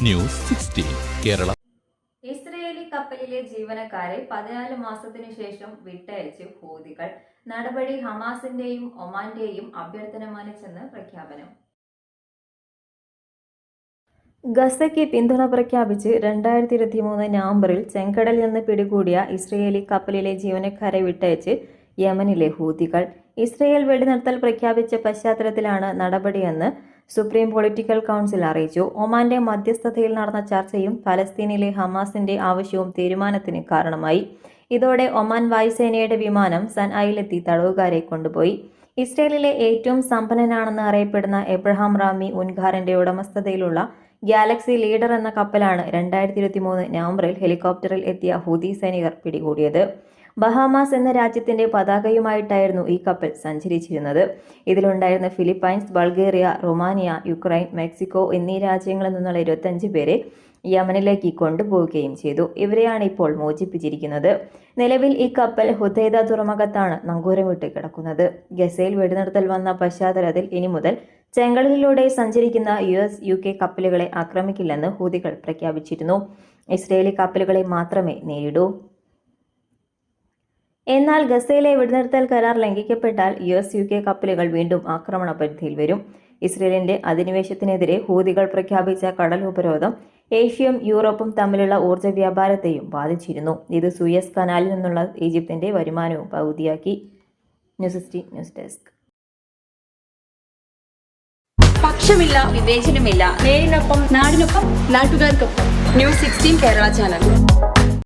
News 16 Kerala. Israeli കപ്പലിലെ ജീവനക്കാരെ 14 മാസത്തിനു ശേഷം വിട്ടയച്ച് ഹൂതികൾ. നടപടി ഹമാസിന്റെയും ഒമാന്റെയും അഭ്യർത്ഥന മാനിച്ചെന്ന് പ്രഖ്യാപനം. ഗസയ്ക്ക് പിന്തുണ പ്രഖ്യാപിച്ച് 2023 നവംബറിൽ ചെങ്കടലിൽ നിന്ന് പിടികൂടിയ ഇസ്രയേലി കപ്പലിലെ ജീവനക്കാരെ വിട്ടയച്ച് യമനിലെ ഹൂതികൾ. ഇസ്രയേൽ വെടിനിർത്തൽ പ്രഖ്യാപിച്ച പശ്ചാത്തലത്തിലാണ് നടപടിയെന്ന് സുപ്രീം പൊളിറ്റിക്കൽ കൗൺസിൽ അറിയിച്ചു. ഒമാന്റെ മധ്യസ്ഥതയിൽ നടന്ന ചർച്ചയും ഫലസ്തീനിലെ ഹമാസിന്റെ ആവശ്യവും തീരുമാനത്തിന് കാരണമായി. ഇതോടെ ഒമാൻ വായുസേനയുടെ വിമാനം സൻആയിലെത്തി തടവുകാരെ കൊണ്ടുപോയി. ഇസ്രയേലിലെ ഏറ്റവും സമ്പന്നനാണെന്ന് അറിയപ്പെടുന്ന എബ്രഹാം റാമി ഉൻഖാറിന്റെ ഉടമസ്ഥതയിലുള്ള ഗാലക്സി ലീഡർ എന്ന കപ്പലാണ് 2023 നവംബറിൽ ഹെലികോപ്റ്ററിൽ എത്തിയ ഹൂതി സൈനികർ പിടികൂടിയത്. ബഹാമാസ് എന്ന രാജ്യത്തിന്റെ പതാകയുമായിട്ടായിരുന്നു ഈ കപ്പൽ സഞ്ചരിച്ചിരുന്നത്. ഇതിലുണ്ടായിരുന്ന Philippines, Bulgaria, Romania, Ukraine, Mexico എന്നീ രാജ്യങ്ങളിൽ നിന്നുള്ള 25 പേരെ യമനിലേക്ക് കൊണ്ടുപോവുകയും ചെയ്തു. ഇവരെയാണ് ഇപ്പോൾ മോചിപ്പിച്ചിരിക്കുന്നത്. നിലവിൽ ഈ കപ്പൽ ഹുദൈദ തുറമുഖത്താണ് നങ്കൂരമിട്ട് കിടക്കുന്നത്. ഗസയിൽ വെടിനിർത്തൽ വന്ന പശ്ചാത്തലത്തിൽ ഇനി മുതൽ ചെങ്കടലിലൂടെ സഞ്ചരിക്കുന്ന US, UK കപ്പലുകളെ ആക്രമിക്കില്ലെന്ന് ഹൂതികൾ പ്രഖ്യാപിച്ചിരുന്നു. ഇസ്രയേലി കപ്പലുകളെ മാത്രമേ നേരിടൂ. എന്നാൽ ഗസയിലെ വെടിനിർത്തൽ കരാർ ലംഘിക്കപ്പെട്ടാൽ US, UK കപ്പലുകൾ വീണ്ടും ആക്രമണ പരിധിയിൽ വരും. ഇസ്രയേലിന്റെ അധിനിവേശത്തിനെതിരെ ഹൂതികൾ പ്രഖ്യാപിച്ച കടൽ ഉപരോധം ഏഷ്യയും യൂറോപ്പും തമ്മിലുള്ള ഊർജ്ജ വ്യാപാരത്തെയും ബാധിച്ചിരുന്നു. ഇത് സൂയസ് കനാലിൽ നിന്നുള്ള ഈജിപ്തിന്റെ വരുമാനവും പകുതിയാക്കി. News 16 news desk. പക്ഷമില്ല, വിവേചനമില്ല. നേരിനൊപ്പം, നാടിനൊപ്പം, നാട്ടുകാർക്കൊപ്പം. News 16 Kerala channel.